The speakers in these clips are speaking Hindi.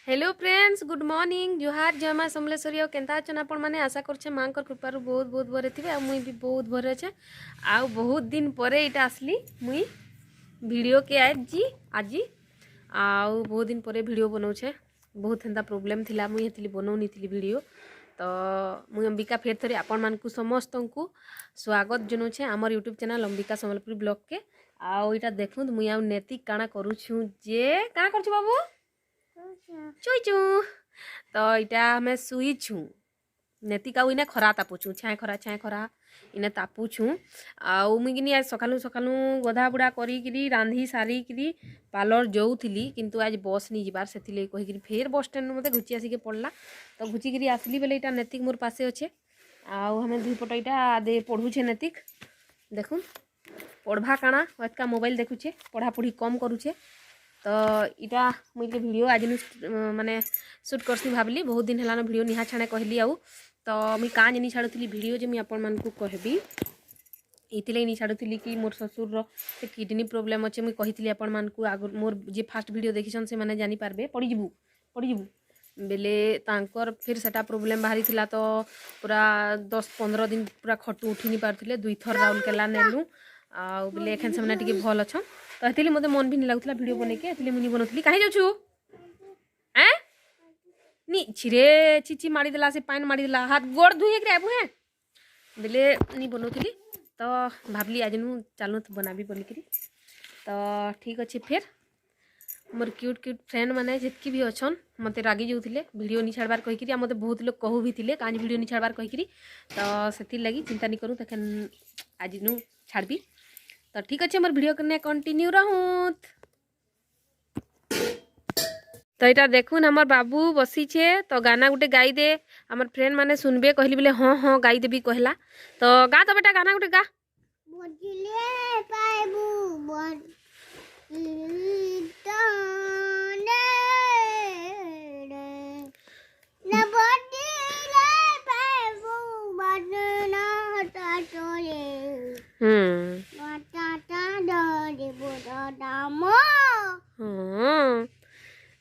हेलो फ्रेंड्स, गुड मॉर्निंग, जुहार, जय माँ समलेश्वरी। और केन्ता अच्छन आपण मैंने आशा करछे माँ कृपार बहुत बहुत भरे थे। आ मुई भी बहुत भरे अच्छे। आ बहुत दिन पर इटा आसली मुई वीडियो के आज आउ बहुत दिन पर वीडियो बनाऊे। बहुत हेन्ता प्रोब्लेम थिला, मुई हेतली बनाऊनी थी वीडियो। तो मुई अंबिका फेर थोड़ी आपण मानकु समस्त को स्वागत जनाऊे आमर YouTube channel Ambika Sambalpuri blog के। आउ इटा देखुन मुई आउ नैतिक काଣା करूछु जे काଣା करछु बाबू चुईचु। तो इटा हमें शुईछु नेती का इने खरा तापुछु छाए खरा इने तापुछु। आउ मुई आज सकालू सकालू गधा बुड़ा करी रांधी सारिकी पार्लर जाऊली, किंतु आज बस नहीं जीवार से कहीकि फेर बस स्टैंड मत घुची आसिक पड़ला। तो घुचिकी आसली बेले इटा नैतिक मोर पासे अच्छे। आउ हमें दुई पट इटा दे पढ़ुछे नैतिक। देखुन पढ़वा काଣା का मोबाइल देखुछे, पढ़ापढ़ी कम करुछे। तो इटा मुझे वीडियो आज माने शूट करसी भावली। बहुत दिन है वीडियो निहा छाणे कहली। आउ तो मुई काँ नहीं छाड़ुली वीडियो जे मुई आपण मानकु कहबी इतिले नहीं छाड़ुली कि मोर ससुर किडनी प्रोब्लेम अच्छे। मुई कही आपण मानकु आग मोर जे फास्ट वीडियो देखिछन से माने जानी पारबे। पड़ीजबू बेले तांकर फिर सेटा प्रोब्लेम बाहरी थिला। तो पूरा 10-15 दिन पूरा खटु उठी नहीं पारथिले। 2 थर राउरकेला नेलु आ बेले एखन से टिके भल अछन। तो हेतिले मते मन भी नहीं लागुला वीडियो बने के, हेतिले मुनी बनौथली। काहे जाउछु ए नी छिरे छिची मारी देला से पानी मारी देला, हाथ गोड़ धुए के आबू है बेले नी बनौथली। तो भाबली आज नु चालू बनाबी बोली करी। तो ठीक अच्छे। फिर मोर क्यूट फ्रेंड माने जितकी भी अछन मते रागी जाउथिले वीडियो नहीं छाड़बार कहिकरी। मते बहुत लोग कहू भी थिले काज वीडियो नहीं छाड़बार कहिकरी। तो सेति लगी चिंता नहीं करू, तखन आज नु छाड़बी। तो ठीक अच्छे, मोर वीडियो करने कंटिन्यू रहूत। तो इटा देखुन हमर बाबू बसी छे। तो गाना गुटे गाई दे, हमर फ्रेंड माने सुनबे कहली बोले हाँ हाँ गाई देबी कहला। तो गा तो बेटा गाना गुटे गा।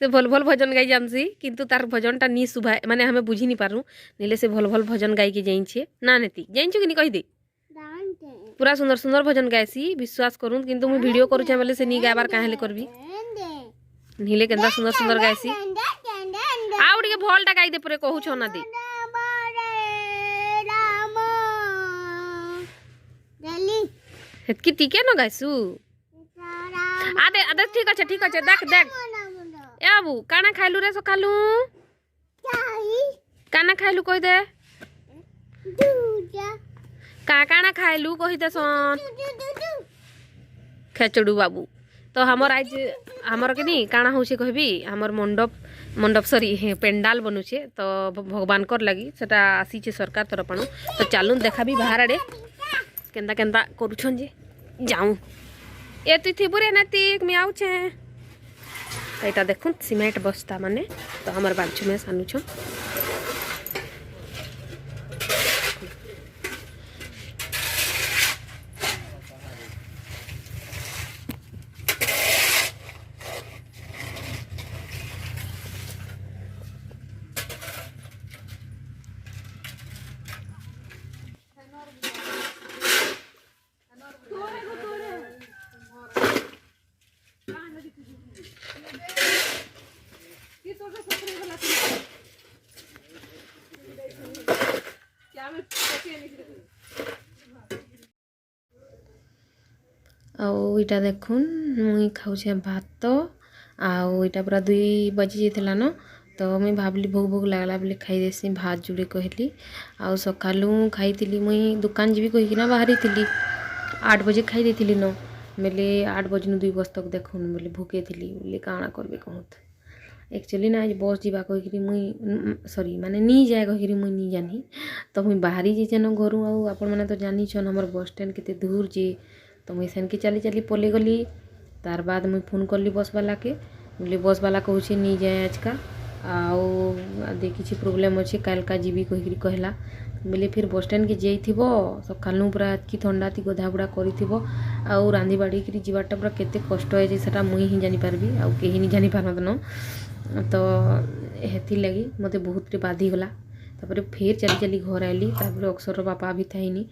से भल भल भजन गाई जानसी, किंतु तार भजन टा नी सुभा माने हमें बुझी नहीं पारू। नीले से भल भल भजन गाई के जाइछे ना नेती जाइछु कि नहीं कहि दे। पूरा सुंदर सुंदर भजन गायसी विश्वास करूँ, किंतु मु वीडियो करूछे बोले से नी गायबार काहे करबी। नीले केंदा सुंदर सुंदर गायसी। आउ टिके भलटा गाई दे परे कहू छ ना दे। हेतकी टिके न गायसु आदे आदे ठीक अच्छे देख देख ए बाबू काना खाइलु रे सकालू काना खाइलु कहि दे काना खाइलु कहि दे सन खेचड़ू बाबू। तो हमर आज हमर के नी काना होछे कहबी हमर मंडप सॉरी पेंडाल बनुछे। तो भगवान कर लगी सेटा आसीछे सरकार तरफणु। तो चालू देखाबी बाहर आड़े केंदा केंदा करूछन जे जाऊं ए तुई थी बुरे नैतिक मैं आउ छे। एटा देखुन सीमेंट बस्ता माने तो हमर बाजू में सानु छ। आउ इटा देखुन मुई खाऊछे भात। आउ इटा पूरा 2 बजी जाइथिला न। तो मुई भाबली भोग भोग लागला बोले खाई देसी भात जुड़े कहली। आउ सकालू खाईतिली मुई दुकान जीवी कहिकिना बाहरी थिली 8 बजे खाई देथिली न। बेले 8 बजे 2 बजे तक देखुन बोले भूखे थिली बोले काଣା करबे कहत। एक्चुअली ना आज बस जीवा कहिकरी मुई सॉरी माने नी जाए कहिकरी मुई नी जानी। तो मुई बाहरी जे न घरू। आउ आपण माने तो जानी छन हमर बस स्टैंड केते दूर जे। तो मुई सेन के चली चली पले गली। तार बाद मुई फोन करली बस वाला के बोले बस वाला कहूछे नी जाए आज का आउ दे किछि प्रोब्लेम अच्छे काल का जीवी कहिकरी कहला। बेले फिर बस स्टैंड के जाइथिबो सकालू पूरा कि ठंडा थी गधा बुड़ा करिथिबो आउ रांधी बाड़ी करी जीवाटा पूरा केते कष्ट है जे सेटा मुई ही जानी पारबी आउ केही नी जानी पारन न। तो हेथि लगी मते बहुत रे बाधिगला तापर फिर चली चली घर आइली तापर अक्षर बापा भी थाइनी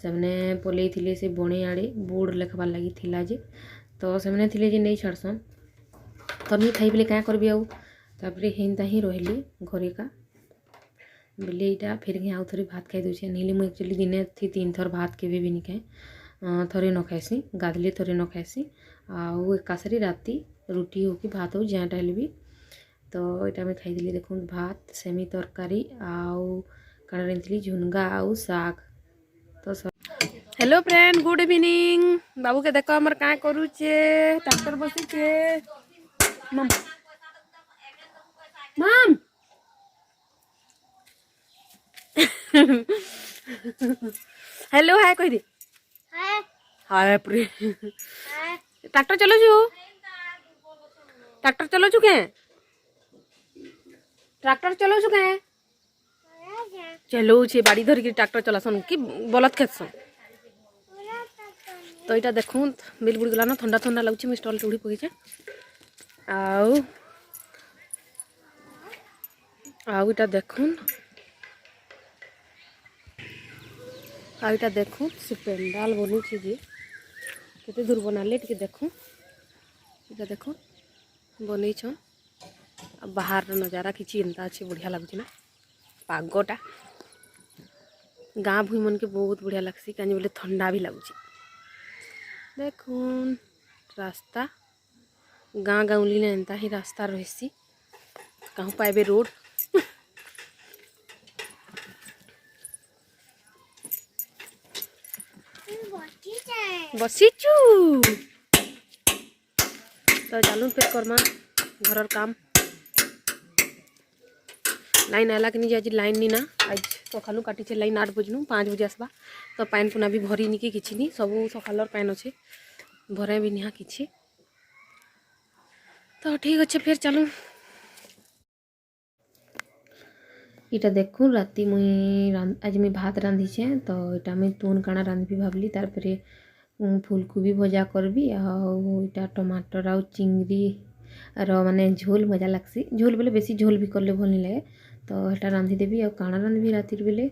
सेमने पलई थिले से बणे आड़े बोर्ड लिखबार लगी थिला जे तो सेमने थिले जे नहीं छाड़सन तो नहीं थाई बोले क्या करबी आउ तापर हेन्ता ही रहली घरे का बोले यहाँ फिर आउ थे भात खाई दूचे नहीं मुझे एक्चुअली दिने थी 3 थर भात के भी नहीं खाए थरे न खाएसी गाधली थरे न खाएसी आउ एकासरी राति रुटी हो कि भात हो जहाँ टाइल भी तो यहाँ मैं खाई देखो भात सेमी तरकारी आउ काଣା रही झुनगा आउ साग तो हेलो फ्रेंड गुड इवनिंग बाबू के देखो हमर का करूचे ट्रैक्टर बसीचे मम मम हेलो हाय कह दे हाय प्रे ट्रैक्टर चलो जो ट्रैक्टर चलो चुके ट्रैक्टर चलो चुके चलो छे बाड़ी धर के ट्रैक्टर चलासन कि बलत खेतसन तो यहाँ देखूँ बिल बुड़ गला ना ठंडा ठंडा लगुच मुझे स्टल टूढ़ी पकईचे आउ यहाँ देखूँ देखूँ से पेंडाल बनूचे जे केते दूर बनाले टिके देखूँ यहाँ देखो बन बाहर नजारा किसी एंता अच्छे बढ़िया लगुच ना पागटा गाँ भूई मन के बहुत बढ़िया लगसी कहीं बोले ठंडा भी लगुच देखून रास्ता गाँ गाँवली ने एंता ही रास्ता रही कहूँ पाइबे रोड बसीचु तो चलून फिर करमा घर काम लाइन आला कि नहीं आज लाइन नहीं ना आज सकालू काटी लाइन 8 बजनू 5 बजे आसबा तो पान पुना भी भरी नहीं कि किसी नहीं सब सकालर पान अच्छे भरे भी निहा किसी तो ठीक अच्छे फिर चलू इटा देखूँ राति मुई आज मुई भात रांधीचे तो इटा मुई तुन काଣା रांधबी भाबली तारपरे फूलकोबी भजा करबी आटा टमाटर आउ चिंगड़ी रो माने झोल मजा लगसी झोल बोले बेसी झोल भी करले भल नहीं लगे तो हेटा रांधिदेवी आ काଣା रांधबी रातिर बेले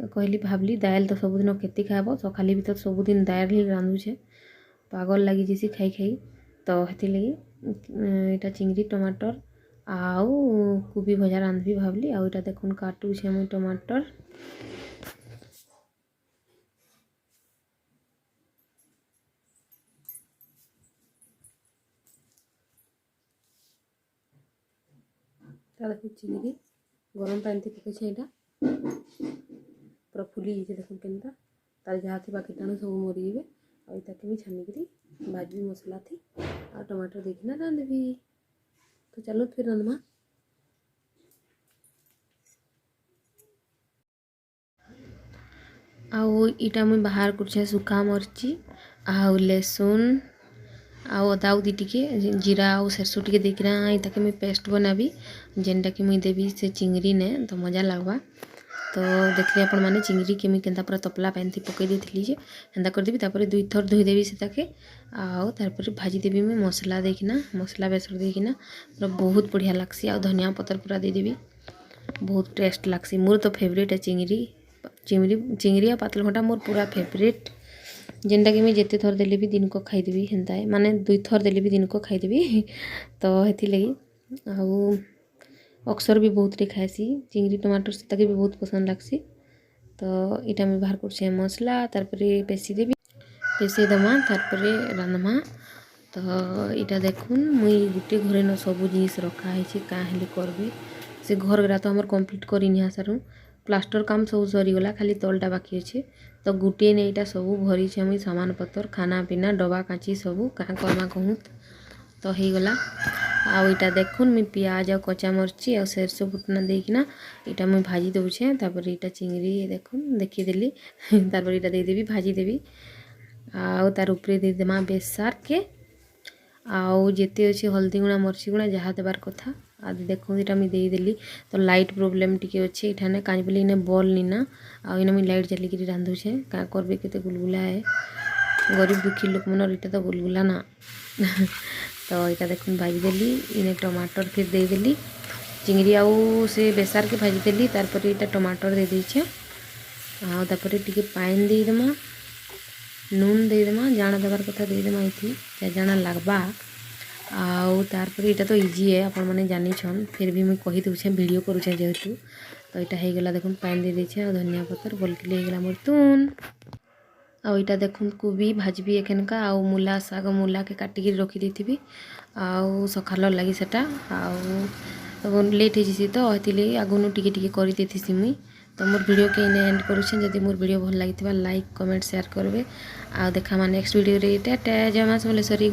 कहली भाबली दाल तो सबुदिन केते खाइब सकाली भी तो सबुदिन दाल ही रांधुछे पागल लगी जैसी खाई खाई तो हेती लगी इटा चिंगड़ी टमाटर आउ कोबी भजा रांधबी भाबली आउ इटा देखुन काटुछे मुई टमाटर देखो चिंगड़ी गरम पानी थी पकई यहाँ पूरा फुली देखो केनता तार जहाँ थी कीटाणु सब मरीजे और ताके भी छानिकी भाजी मसला थी आ टमाटर देखना रांधबी तो चलो फिर रांधमा आउ इटा मुई बाहर कर सुखा मरची आउ लहसुन आउ अदा उदी टिके जीरा आउ सरसों टिके देखना ताके मुई पेस्ट बनाबी जेनटा कि मुई देवी से चिंगड़ी ने तो मजा लगवा तो देखिए आपण मैंने चिंगड़ी के मुई केनता पूरा तपला पानी थी पकई देती जे हेन्ता करदेवी तापर 2 थर धोईदेवी से ताके आउ तारपर भाजी देवी मुई मसला देखना मसला बेसर देखना पूरा बहुत बढ़िया लगसी आउ धनिया पतर पूरा देदेवी बहुत टेस्ट लगसी मोर तो फेवरेट है चिंगड़ी चिंगड़ी आ पातल घंटा मोर पूरा फेवरेट जेनटा कि मुझे जिते थर देले भी दिन को खाईदेवी हेन्ता है माने 2 थर देले भी दिन को खाईदेवी तो हेती लगी आउ अक्सर भी बहुत रे खाएसी चिंगड़ी टमाटर से ताके भी बहुत पसंद लगसी तो इटा मैं बाहर कर मसला तारपरे पेसी देवी पेसी दमा तारपरे रांधमा तो इटा देखुन मुई गुटे घरे न सब जिनिस रखा है क्या हेले करबे से घर गरा तो हमर कंप्लीट करी निहा सारू प्लास्टर काम सब सरीगला खाली तलटा बाकी अच्छे तो गुटे ने यहाँ सब भरी मुई सामान पतर खाना पीना डबा काची सब क्या करमा कहूँ तो हो गला आईटा देखुन मुई पियाज आ कच्चा मरची आ सरसों फुटना देकिना इटा मुई भाजी दौचे तापर इटा चिंगड़ी देखुन देखीदेली तापर इटा देदेवी भाजी देवी आउ तार उपरे देदेमा बेसार के आउ जेते अच्छे हल्दी गुणा मरची गुणा जहाँ देवार कथा आदि देखो इटा मुई देदेली तो लाइट प्रोब्लेम टिके अच्छे इठाने काज बोले इने बल नीना आ इने मुई लाइट जलिकी रांधुछे क्या करबे केते गुलगुला है गरीब दुखी लोक मनर इटा तो गुलगुला ना तो यहाँ देखुन भाजीदेली इने टमाटर फिर देदेली चिंगड़ी आउ से बेसार के भाजीदेली तारपर यहाँ टमाटर दे देछे आपर टी पानी देदेमा नून देदेमा जाना देवार कथा देदेमा ये जाना लगवा आउ तारपर यहाँ तो इजी है आपण मैंने जानिछन फिर भी मुझे कही दूचे वीडियो करुचे जेहेतु तो यहाँ होगला देखुन पानी दे देछे और धनिया पतर बोलके होगला मोर तुन आउ यहाँ देखुन कोबी भाजबी एखनका आउ मूला साग मूला के काटिकी रखी थी आउ सकाल लगी सेटा आउ लेट हो तो ये आगुन टी कर देसी मुई तो मोर वीडियो के इने एंड करुछे जदि मोर वीडियो भल लगी लाइक कमेंट शेयर करबे आ देखा नेक्स्ट वीडियो रे टाटा जय मां समलेश्वरी।